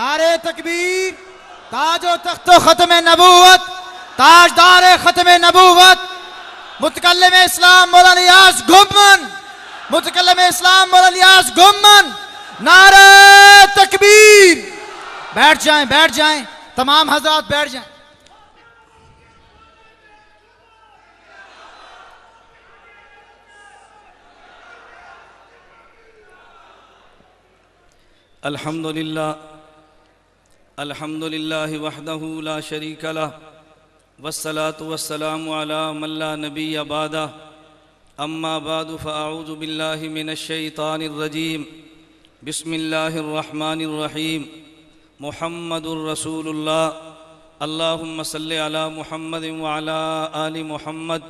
नारे तकबीर, ताजो तख्तो खत्म नबूवत, ताजदार खत्म नबूवत, मुतकल्लिम इस्लाम मौलाना इलियास गुम्मन, मुतकल्लिम इस्लाम मौलाना इलियास गुम्मन। नारे तकबीर। बैठ जाएं, तमाम हजरात बैठ जाएं। अल्हम्दुलिल्लाह वहदहु ला शरीक लह वस्सलातु वस्सलामु अला मन ला नबिय्य बअदा अम्मा बादु फ़अऊज़ु बिल्लाहि मिनश शैतानिर रजीम बिस्मिल्लाहिर रहमानिर रहीम मुहम्मदुर रसूलुल्लाह अल्लाहुम्मा सल्लि अला मुहम्मदिन व अला आलि मुहम्मद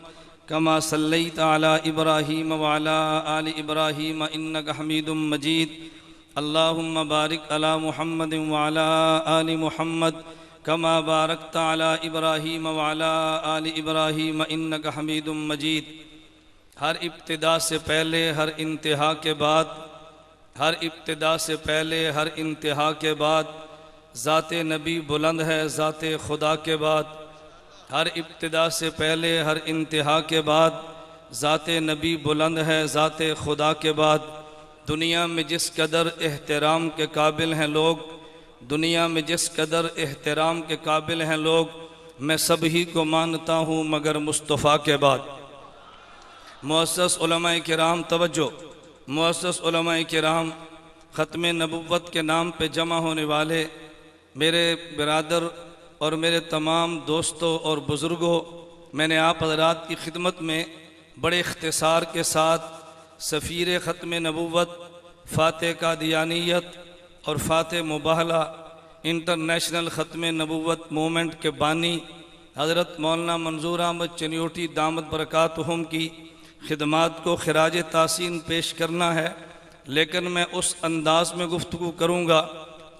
कमा सल्लैता अला इब्राहीम व अला आलि इब्राहीम इन्नका हमीदुम मजीद। अल्लाहुम्मा बारिक अला मुहम्मदिन व अला आलि मुहम्मद कमा बारकता अला इब्राहीम व अला आलि इब्राहीम इन्नका हमीदुम मजीद। हर इब्तिदा से पहले, हर इंतहा के बाद, हर इब्तिदा से पहले, हर इंतहा के बाद ज़ाते नबी बुलंद है, ज़ाते खुदा के बाद। हर इब्तिदा से पहले, हर इंतहा के बाद ज़ाते नबी बुलंद है, ज़ाते खुदा के बाद। दुनिया में जिस कदर एहतराम के काबिल हैं लोग, दुनिया में जिस कदर एहतराम के काबिल हैं लोग, मैं सभी को मानता हूँ मगर मुस्तफ़ा के बाद। मुअस्सस उलमाए किराम तवज्जो, मुअस्सस उलमाए किराम, ख़त्म नबुव्वत के नाम पे जमा होने वाले मेरे बिरादर और मेरे तमाम दोस्तों और बुज़ुर्गों, मैंने आप हज़रात की खिदमत में बड़े इख्तिसार के साथ सफ़ीर ख़त्म नबुव्वत, फ़ातिह कादियानियत और फ़ातिह मुबाहला इंटरनेशनल ख़त्म नबुव्वत मूवमेंट के बानी हज़रत मौलाना मंजूर अहमद चनियोटी दामद बरकातुहुम की खिदमात को खिराज तासीन पेश करना है। लेकिन मैं उस अंदाज़ में गुफ्तगू करूँगा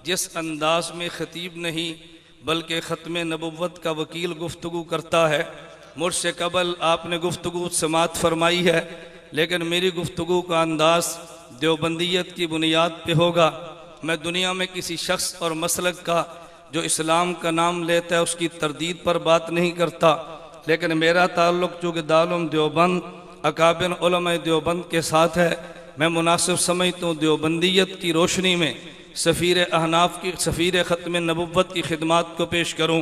जिस अंदाज़ में ख़तीब नहीं बल्कि ख़त्म नबुव्वत का वकील गुफ्तगू करता है। मुझसे कबल आपने गुफ्तगू समात फरमाई है, लेकिन मेरी गुफ्तगू का अंदाज़ देवबंदियत की बुनियाद पे होगा। मैं दुनिया में किसी शख्स और मसलक का जो इस्लाम का नाम लेता है उसकी तरदीद पर बात नहीं करता, लेकिन मेरा ताल्लुक़ चूँकि दारुल देवबंद अकाबिर उलमाए देवबंद के साथ है, मैं मुनासिब समझता हूँ देवबंदियत की रोशनी में सफ़ीर अहनाफ की, सफ़ीर ख़त्म नबुव्वत की खिदमात को पेश करूँ।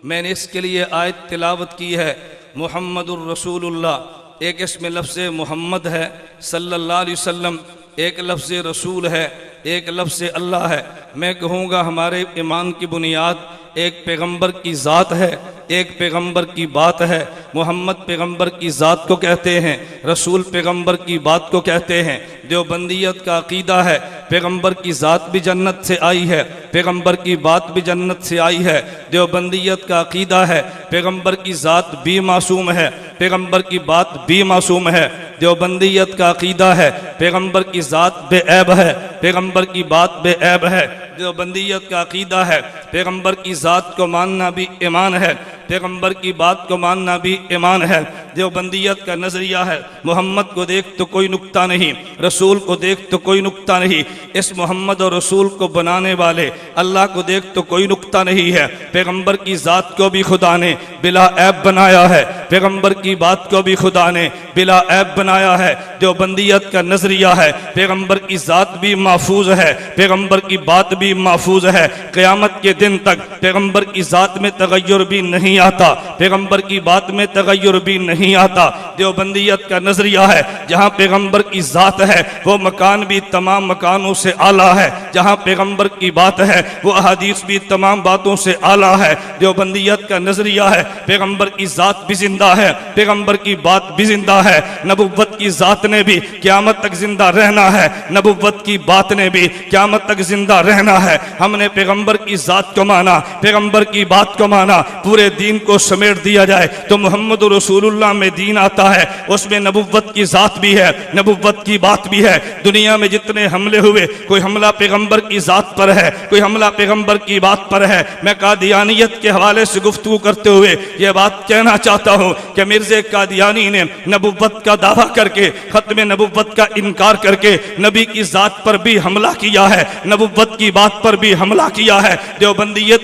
मैंने इसके लिए आयत तिलावत की है, मुहम्मदुर रसूलुल्लाह, एक इसमें लफ्ज़ मोहम्मद है सल्लल्लाहु अलैहि वसल्लम, एक लफ्ज़ रसूल है, एक लफ्ज़ अल्लाह है। मैं कहूँगा हमारे ईमान की बुनियाद एक पैगंबर की ज़ात है, एक पैगंबर की बात है। मोहम्मद पैगंबर की ज़ात को कहते हैं, रसूल पैगंबर की बात को कहते हैं। देवबंदियत का अकीदा है पैगंबर की ज़ात भी जन्नत से आई है, पैगंबर की बात भी जन्नत से आई है। देवबंदियत का अकीदा है पैगंबर की ज़ात भी मासूम है, पैगंबर की बात भी मासूम है। देवबंदियत का अकीदा है पैगंबर की ज़ात बेऐब है, पैगंबर की बात बेऐब है। देवबंदियत का अकीदा है पैगंबर की ज़ात को मानना भी ईमान है, पैगंबर की बात को मानना भी ईमान है। देवबंदियत का नज़रिया है मोहम्मद को देख तो कोई नुक्ता नहीं, रसूल को देख तो कोई नुक्ता नहीं। इस मोहम्मद और रसूल को बनाने वाले अल्लाह को देख तो कोई नुक्ता नहीं है। पैगंबर की ज़ात को भी खुदा ने बिला ऐब बनाया है, पैगंबर की बात को भी खुदा ने बिला ऐब बनाया है। देवबंदियत का नज़रिया है पैगंबर की ज़ात भी महफूज है, पैगंबर की बात भी महफूज है। क़यामत के दिन तक पैगंबर की ज़ात में तगय्युर भी नहीं आता, पैगंबर की बात में तगय्युर भी नहीं आता। देवबंदियत का नजरिया है जहां पैगंबर की ज़ात है वो मकान भी तमाम मकानों से आला है, जहां पैगंबर की बात है वो अहादीस भी तमाम बातों से आला है। देवबंदियत का नजरिया है पैगंबर की ज़ात भी जिंदा है, पैगंबर की बात भी जिंदा है। नबुव्वत की ज़ात ने भी क़यामत तक जिंदा रहना है, नबुव्वत की बात ने भी क़यामत तक जिंदा रहना है। हमने पैगंबर की ज़ात को माना, पैगंबर की बात को माना, पूरे दीन को समेट दिया जाए तो मोहम्मद रसूलुल्लाह इस्लाम में दीन आता है उसमें नबुव्वत की ज़ात भी है, नबुव्वत की बात भी है। दुनिया में जितने हमले हुए, कोई हमला पैगंबर की ज़ात पर है, कोई हमला पैगंबर की बात पर है। मैं कादियानियत के हवाले से गुफ्तगू करते हुए यह बात कहना चाहता हूँ कि मिर्ज़ा कादियानी ने नबुव्वत का दावा करके, खत्म नबुव्वत का इनकार करके नबी की ज़ात पर भी हमला किया है, नबुव्वत की बात पर भी हमला किया है। देवबंदियत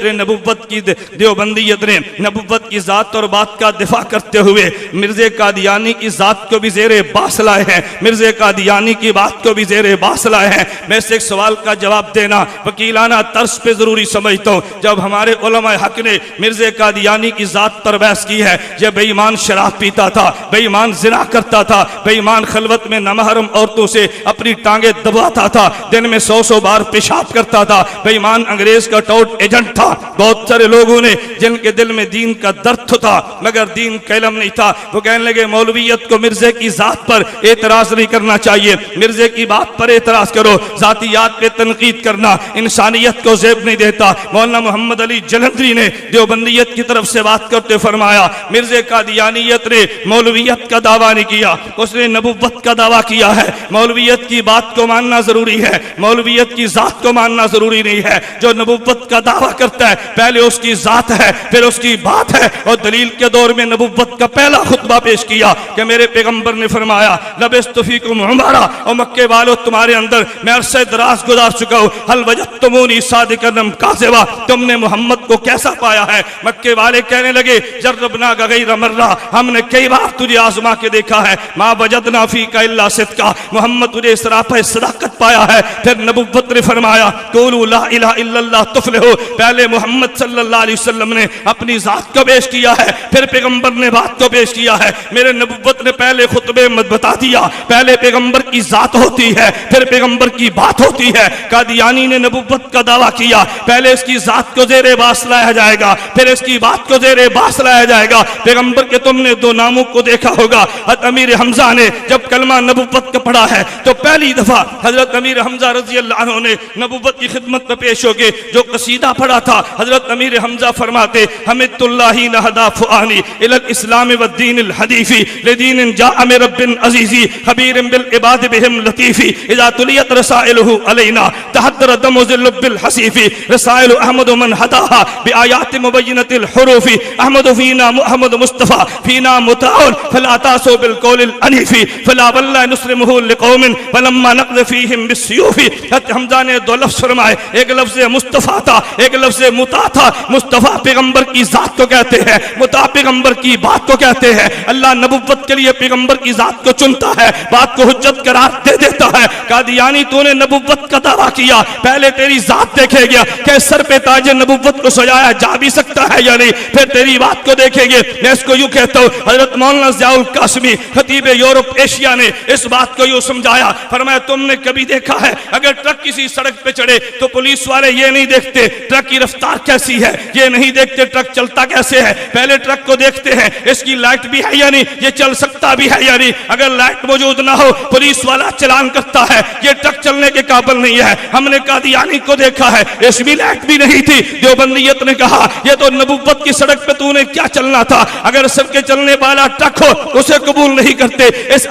ने नबुव्वत की ज़ात और बात का दिफा करते हुए मिर्ज़ा कादियानी की ज़ात को भी ज़ेरे बास लाए हैं, मिर्ज़ा कादियानी की बात को भी ज़ेरे बास लाए हैं। मैं इस एक सवाल का जवाब देना वकीलाना तर्ज पे ज़रूरी समझता हूँ। जब हमारे उलमा हक ने मिर्ज़ा कादियानी की ज़ात पर बहस की है, जब बेईमान शराब पीता था, बेईमान जिना करता था, बेईमान खलवत में नमहरम औरतों से अपनी टांगे दबाता था, दिन में 100 बार पेशाब करता था, बेईमान अंग्रेज का टॉट एजेंट था। बहुत सारे लोगों ने जिनके दिल में दीन का दर्द था मगर दीन का इल्म नहीं था, वो कहने लगे मौलवियत को मिर्ज़े की ज़ात पर एतराज़ नहीं करना चाहिए, मिर्ज़े की बात पर एतराज़ करो, ज़ातियात पे तनकीद करना इंसानियत को ज़ेब नहीं देता। मौलाना मोहम्मद अली जलंधरी ने देवबंदियत की तरफ से बात करते फरमाया मिर्ज़ा कादियानियत ने मौलवियत का दावा नहीं किया, उसने नबुव्वत का दावा किया है। मौलवियत की बात को मानना ज़रूरी है, मौलवियत की ज़ात को मानना ज़रूरी नहीं है। जो नबुव्वत का दावा करता है पहले उसकी ज़ात है फिर उसकी बात है। और दलील के दौर में नबुव्वत का पहला खुतबा पेश किया कि मेरे पैगंबर ने फरमाया लबिस्तु फीकुम उमरा, और मक्के वालों तुम्हारे अंदर मैं अरसे दराज गुजार चुका हूँ, हल वजदतुमूनी सादिकन काज़िबा, तुमने मोहम्मद को कैसा पाया है? मक्के वाले कहने लगे जर्रबना गैर मर्रा, हमने कई बार तुझे आजमा के देखा है, मा वजदना फीका इल्ला सिद्का, मोहम्मद तुझे सरापा सदाकत पाया है। फिर नबुव्वत ने फरमाया क़ूलू ला इलाहा इल्लल्लाह तुफ़लिहू, पहले मोहम्मद सल्लल्लाहु अलैहि वसल्लम ने अपनी ज़ात को पेश किया है, फिर पैगंबर ने बात को पेश किया है। मेरे नबुव्वत ने पहले खुतबे में बता दिया पहले पैगंबर की ज़ात होती है फिर पैगंबर की बात होती है। कादियानी ने नबुव्वत का दावा किया पहले इसकी ज़ात को ज़ेरे बास लाया जाएगा फिर इसकी बात को ज़ेरे बास लाया जाएगा। पैगंबर के तुमने दो नामों को देखा होगा। हज़रत अमीर हमजा ने जब कलमा नबुव्वत का पढ़ा है तो पहली दफा हज़रत अमीर हमजा रज़ी अल्लाह अन्हु ने नबुव्वत की खिदमत में पेश होके जो कसीदा पढ़ा था, हज़रत अमीर हमजा फरमाते हमिदुल्लाहि नहदा फुआनी इलल इस्लाम व दीनिल हदीफी लिदीन जाअ मिन रब्बिन अज़ीज़ी खबीरिन बिल इबाद बिहिम लतीफ़ी इज़ा तुलियत रसाइलुहु अलैना तहद्दर दमु ज़िल बिल हसीफ़ी रसाइल अहमद मन हदाहा बिआयात मुबय्यनतिल हुरूफ़ी अहमद फीना मुहम्मद मुस्तफ़ा फीना मुताउल फला तासु बिल कौलिल अनीफ़ी फला वल्ला नुस्लिमुहु लिकौमिन फलम्मा नक़ज़ फीहिम बिस्सयूफ़ी। हमजा ने दो लफ्ज़ फरमाए, एक लफ्ज़ मुस्तफ़ा था एक लफ्ज़ मुता था। मुस्तफ़ा पैगंबर की ज़ात को कहते हैं, मुता पैगंबर की बात को कहते हैं। अल्लाह नबुव्वत के लिए पैगंबर की ज़ात को चुनता है, बात को हुज्जत करार दे देता है। कादियानी तूने नबुव्वत का दावा किया पहले तेरी ज़ात देखेगा कि सर पे ताज नबुव्वत को सजाया जा भी सकता है या नहीं, फिर तेरी बात को देखेंगे। मैं इसको यूँ कहता हूँ हज़रत मौलाना ज़ियाउल कासिमी खतीब यूरोप एशिया ने इस बात को यूँ समझाया, फरमाया तुमने कभी देखा है अगर ट्रक किसी सड़क पे चढ़े तो पुलिस वाले ये नहीं देखते ट्रक की रफ्तार कैसी है, ये नहीं देखते ट्रक चलता कैसे है, पहले ट्रक को देखते हैं इसकी लाइट भी है या नहीं, ये चल सकता भी है या नहीं। अगर लाइट मौजूद ना हो पुलिस वाला चलान करता है ये ट्रक चलने के काबिल नहीं है। हमने कादियानी को देखा है इसमें लाइट भी नहीं थी। देवबंदियत ने कहा ये तो नबुव्वत की सड़क पे तूने क्या चलना था, अगर सबके चलने वाला ट्रक हो उसे कबूल नहीं करते। इस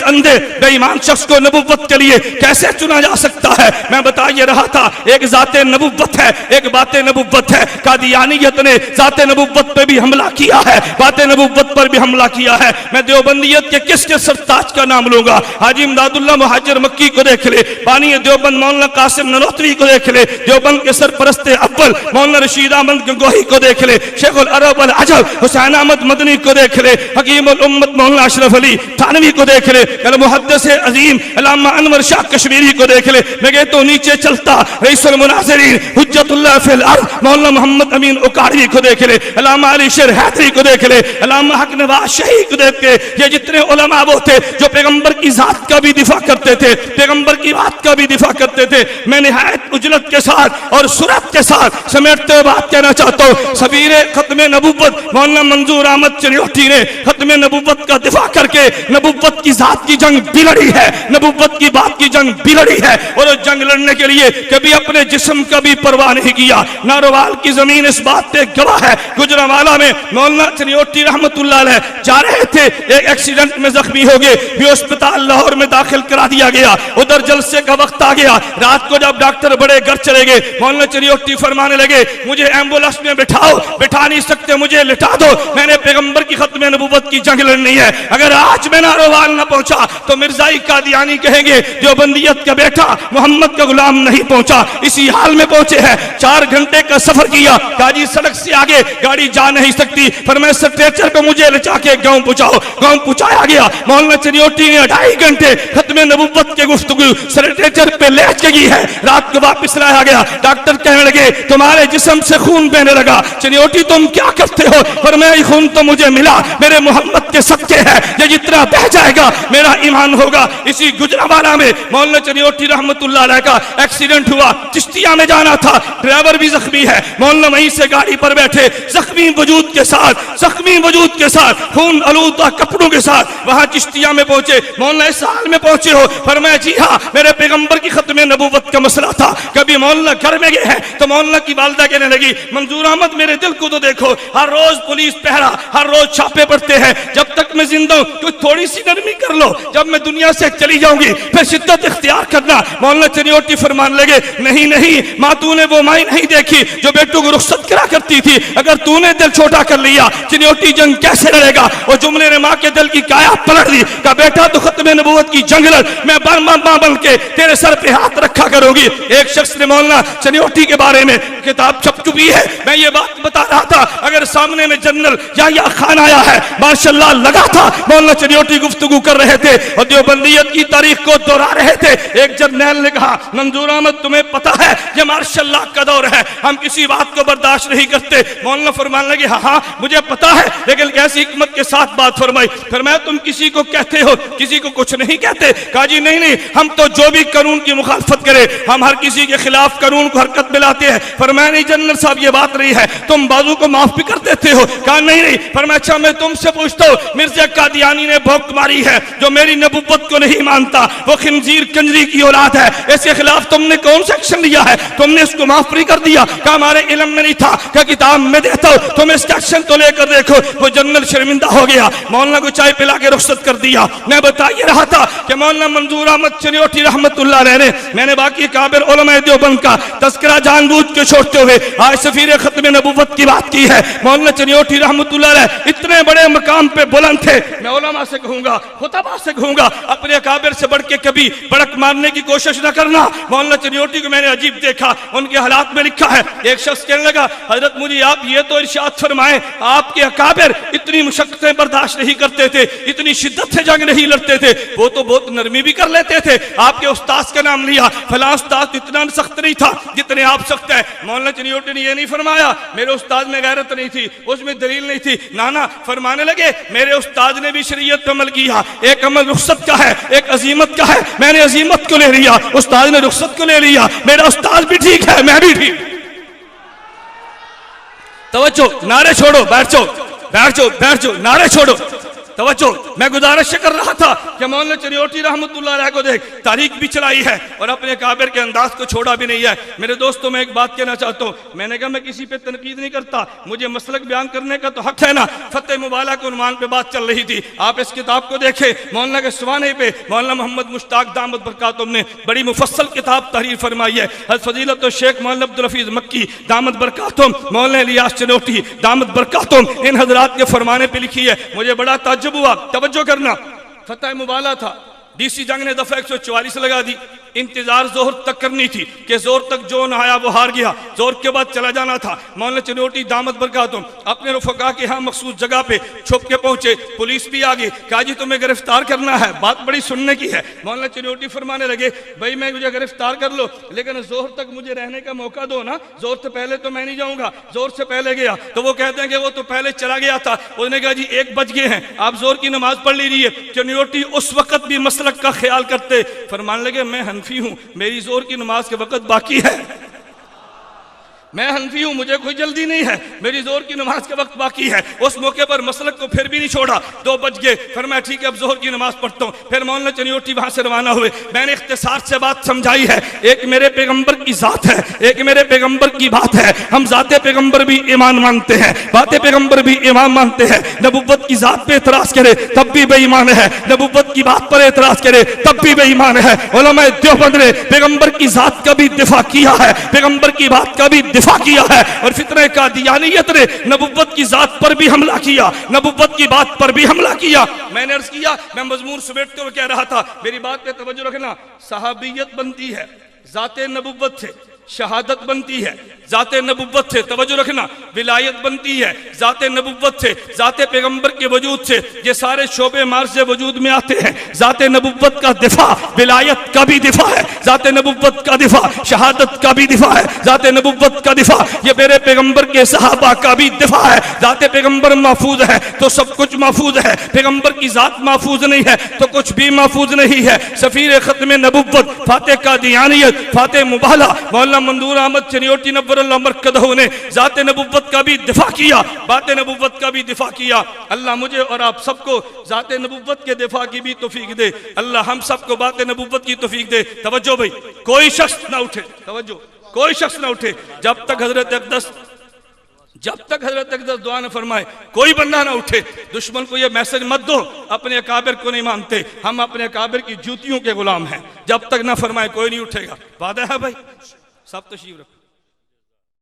अंधे बेईमान शख्स को नबुव्वत के लिए कैसे चुना जा सकता है? मैं बता ये रहा था एक ज़ाते नबुव्वत है एक बाते नबुव्वत है। कादियानियत ने ज़ाते नबुव्वत पे भी हमला किया है, बाते नबुव्वत पर भी हमला किया है। मैं देवबंदियत के किसके सरताज का नाम लूंगा? हाजी इमदादुल्लाह मुहाजिर मक्की को देख ले, बानी देवबंद मौलाना कासिम ननोतवी को देख ले, देवबंद के सरपरस्त अव्वल मौलाना रशीद अहमद गंगोही को देख ले, शेखुल अरब अल अजब हुसैन अहमद मदनी को देख ले, हकीमुल उम्मत मौलाना अशरफ अली थानवी को देख ले, अल मुहद्दिस अजीम अल्लामा अनवर शाह कश्मीरी को देख ले। मैं तो नीचे चलता रईसुल मुनाज़िरीन हुज्जतुल्लाह फिल अर्ज़ मौलाना मोहम्मद अमीन उकाड़ी को देख ले, अल्लामा अली शेर हैदरी को देख ले, अल्लामा हक नवाज शहीद को देख के ये जितने उलमा वो थे जो पैगंबर की जात का भी दिफा करते थे, पैगंबर की बात का भी दिफा करते थे। मैं निहायत उजलत के साथ और सुरत के साथ समेटते हुए बात कहना चाहता हूँ, सबीर खत्म नबुव्वत मौलाना मंजूर अहमद चिन्योटी ने खत्म नबुव्वत का दिफा करके नबुव्वत की जात की जंग भी लड़ी है, नबुव्वत की बात की जंग भी लड़ी है, और उस जंग लड़ने के लिए कभी अपने जिस्म का भी परवाह नहीं किया। नारोवाल की जमीन इस बात पे गवाह है। गुजरांवाला में मौलाना चिन्योटी रहमतुल्लाह अलैह जा रहे थे, एक एक्सीडेंट में जख्मी हो गए, भी अस्पताल लाहौर में दाखिल करा दिया गया। उधर जलसे का वक्त आ गया, रात को जब डॉक्टर बड़े घर चले गए, मौलाना चिन्योटी फरमाने लगे मुझे एम्बुलेंस में बिठाओ, बिठा नहीं सकते मुझे लिटा दो, मैंने पैगंबर की खत्म नबुव्वत की जंग लड़नी है। अगर आज मैं नारोवाल न पहुंचा तो मिर्जाई कादियानी कहेंगे देवबंदियत का बेटा मोहम्मद का गुलाम नहीं पहुंचा। इसी हाल में पहुंचे हैं, 4 घंटे का सफर किया, काजी सड़क से आगे गाड़ी जा नहीं सकती, फरमाया स्ट्रेचर पे मुझे लेटा के गांव पहुंचाओ। गांव पहुंचाया गया। मौलाना चिन्योटी ने 2.5 घंटे खत्म नबुव्वत के गुफ्तगू स्ट्रेचर पे लेट के की है। रात को वापस लाया गया, डॉक्टर कहने लगे तुम्हारे जिस्म से खून बहने लगा। चिन्योटी तुम क्या करते हो? फरमाया खून तो मुझे मिला, मेरे मोहम्मद के सदके है, ये जितना बह जाएगा मेरा ईमान होगा। इसी गुजरांवाला में मौलाना चिन्योटी रहमतुल्लाह अलैह का एक्सीडेंट हुआ, चिश्तिया में जाना था, ड्राइवर भी जख्मी है, मौलाना वहीं से गाड़ी पर बैठे जख्मी वजूद के साथ खून आलूदा कपड़ों के साथ वहां चिश्तिया में पहुंचे। मौलाना इस हाल में पहुंचे हो? फरमाया जी हाँ, मेरे पैगंबर की खत्म नबुव्वत का मसला था। कभी मौलाना घर में गए हैं तो मौलाना की वालिदा कहने लगी मंजूर अहमद मेरे दिल को तो देखो, हर रोज पुलिस पहरा, हर रोज छापे पड़ते हैं, जब तक मैं जिंदा हूं तो थोड़ी सी नरमी कर लो, जब मैं दुनिया से चली जाऊंगी फिर शिद्दत इख्तियार करना। मौलाना चिन्योटी फरमान लगे नहीं नहीं माँ, तूने वो माई नहीं देखी जो बेटों को रुखसत करा करती थी, अगर तूने दिल छोटा कर लिया चिन्योटी जंग कैसे लड़ेगा? और जुमले ने माँ के दिल की काया पलट दी, का बेटा तो खत्म नबुव्वत की जंग लड़, मैं मां बन के तेरे सर पे हाथ रखा करूंगी। एक शख्स ने मौलाना चिन्योटी के बारे में किताब छप चुकी है, मैं ये बात बता रहा था, अगर सामने में जनरल या खान आया है माशाल्लाह लगा था मौलाना चिन्योटी गुफ्तगू कर रहे थे और देवबंदियत की तारीख को दोहरा रहे थे। एक जर्नैल ने कहा मंजूर अहमद तुम्हें पता है ये मार्शल्लाह का दौर है, हम किसी बात को बर्दाश्त नहीं करते। मौलाना फरमान लगे हाँ मुझे पता है, लेकिन कैसी हिकमत के साथ बात फरमाई। फरमाया तुम किसी को कहते हो, किसी को कुछ नहीं कहते? कहा जी नहीं, हम तो जो भी कानून की मुखालफत करे हम हर किसी के खिलाफ कानून को हरकत में लाते हैं। फरमाया नहीं जनरल साहब ये बात नहीं है, तुम बाजू को माफ भी कर देते हो। कहा नहीं। फरमाया अच्छा मैं तुमसे पूछता हूँ, मिर्जा कादियानी ने भौंक मारी है, जो मेरी नबुव्वत को नहीं मानता वो खिंजीर कंजरी की औलाद है, इसके खिलाफ तुमने कौन सा एक्शन लिया है? तुमने उसको माफ नहीं कर दिया? कहा हमारे इल्म में नहीं था, क्या किताब में देता हूं, तुम इसका एक्शन तो लेकर देखो। वो जनरल शर्मिंदा हो गया, मौलाना को चाय पिला के रुखसत कर दिया। मैं बता ये रहा था कि मौलाना मंजूर अहमद चिन्योटी रहमतुल्लाह अलैह ने, मैंने बाकी काबिर उलमा देवबंद का तज़किरा जानबूझ के छोड़ते हुए आज सफीर खत्म नबुव्वत की बात की है। मौलाना चिन्योटी रहमतुल्लाह अलैह इतने बड़े मकाम पे बुलंद थे, मैं उलमा से कहूंगा, खुतबा से कहूंगा, अपने काबिर से बढ़ के कभी बड़क मारने की कोशिश न करना। मौलाना चिन्योटी को मैंने अजीब देखा, उनके हालात में लिखा है, एक शख्स कहने लगा हजरत मुझे आप ये तो इरशाद फरमाएं, आपके अकाबिर इतनी मुशक्कतें बर्दाश्त नहीं करते थे, इतनी शिद्दत से जंग नहीं लड़ते थे, वो तो बहुत नरमी भी कर लेते थे। आपके उस्ताद का नाम लिया, फलां उस्ताद इतना सख्त नहीं था जितने आप सख्त हैं। मौलाना चिन्योटी ने ये नहीं फरमाया मेरे उस्ताद में गैरत नहीं थी, उसमें दलील नहीं थी, नाना फरमाने लगे मेरे उस्ताद ने भी शरीयत पे अमल किया, एक अमल रुखसत का है, एक अजीमत का है, मैंने अजीमत को ले लिया, उस्ताद ने रुखसत को ले लिया, मेरा उस्ताद भी ठीक है मैं भी ठीक। तवज्जो, नारे छोड़ो, बैठ जाओ, नारे छोड़ो, तवज्जो। मैं गुजारिश कर रहा था कि मौलाना चिन्योटी रहमतुल्लाह अलैह को देख तारीख भी चलाई है और अपने काबिर के अंदाज को छोड़ा भी नहीं है। मेरे दोस्तों मैं एक बात कहना चाहता हूँ, मैंने कहा मैं किसी पे तनकीद नहीं करता, मुझे मसलक बयान करने का तो हक है ना। फतेह मुबाला के उन्वान पे बात चल रही थी, आप इस किताब को देखें, मौलाना के सवाने पे मौलाना मोहम्मद मुश्ताक दामद बरकातुम ने बड़ी मुफस्सल किताब तहरीर फरमाई है। हज़रत फजीलत शेख मौलाना अब्दुल हफीज मक्की दामद बरकातुम, मौलाना इलियास चिन्योटी दामद बरकातुम, इन हजरात के फरमाने पे लिखी है। मुझे बड़ा ताज्जुब हुआ, तवज्जो करना, फतेह मुबाला था, डीसी जंग ने दफा 144 लगा दी, इंतजार जोहर तक करनी थी कि जोहर तक जो न आया वो हार गया, जोहर के बाद चला जाना था। मौलाना चनियोटी दामत बरकातुहू अपने रफ़क़ा के यहाँ मखसूस जगह पे छुप के पहुंचे, पुलिस भी आ गई, कहा जी तुम्हें गिरफ्तार करना है, बात बड़ी सुनने की है। मौलाना चनियोटी फरमाने लगे भाई मैं मुझे गिरफ्तार कर लो लेकिन जोहर तक मुझे रहने का मौका दो ना, जोहर से पहले तो मैं नहीं जाऊंगा। जोहर से पहले गया तो वो कहते हैं कि वो तो पहले चला गया था। उसने कहा जी 1 बज गए हैं, आप जोहर की नमाज पढ़ लीजिए। चनियोटी उस वक्त भी मसलक का ख्याल करते, फरमाने लगे मैं हनफी हूं, मेरी जोहर की नमाज के वक्त बाकी है, मैं हनफी हूं, मुझे कोई जल्दी नहीं है, मेरी जोहर की नमाज के वक्त बाकी है। उस मौके पर मसलक को फिर भी नहीं छोड़ा। 2 बज गए, फिर मैं ठीक है अब जोहर की नमाज पढ़ता हूं। फिर मौलाना चनियोटी वहां से रवाना हुए। मैंने इख्तिसार से बात समझाई है, एक मेरे पैगंबर की जात है, एक मेरे पैगंबर की बात है। हम जाते पैगंबर भी ईमान मानते हैं, बातें पैगंबर भी ईमान मानते हैं। नबुव्वत की जात पे एतराज करे तब भी बेईमान है, नबुव्वत की बात पर एतराज करे तब भी बेईमान है। उलमा देवबंद ने पैगंबर की जात का भी दिफा किया है, पैगंबर की बात का भी दिफा किया है, और फितने कादियानियत ने नबुव्वत की जात पर भी हमला किया, नबुव्वत की बात पर भी हमला किया। मैंने अर्ज किया, मैं मजमून समेटते हुए कह रहा था, मेरी बात पे तवज्जो रखना, सहाबियत बनती है जाते नबुव्वत से, शहादत बनती है जाते नबुव्वत से, तवज्जो रखना, विलायत बनती है जाते नबुव्वत से, जाते पैगंबर के वजूद से। ये सारे शोबे मार्ज से वजूद में आते हैं। जाते नबुव्वत का दिफा विलायत का भी दिफा है, जाते नबुव्वत का दिफा शहादत का भी दिफा है, जाते नबुव्वत का दिफा ये मेरे पैगंबर के सहाबा का भी दिफा है। जाते पैगंबर महफूज है तो सब कुछ महफूज है, पैगंबर की जात महफूज नहीं है तो कुछ भी महफूज नहीं है। सफीर खत्म नबुव्वत फाते कादियानियत फाते मुबाला मौलाना मंदूर अहमद चनियोटी नव्वरल्लाह मरकज़हू ने जाते नबुव्वत का भी दिफा किया, बातें नबुव्वत का भी दिफा किया। अल्लाह मुझे और आप सबको जाते नबुव्वत के दिफा की भी तौफीक दे, अल्लाह हम सबको बातें नबुव्वत की तौफीक दे। तवज्जो भाई, कोई शख्स ना उठे, तवज्जो, कोई शख्स ना उठे जब तक हजरत अक़दस दुआ न फरमाए, कोई बंदा ना उठे। दुश्मन को ये मैसेज मत दो अपने अकाबिर को नहीं मानते, हम अपने अकाबिर की जूतियों के गुलाम हैं, जब तक ना फरमाए कोई नहीं उठेगा। वादा है भाई, सब तशरीफ रखो।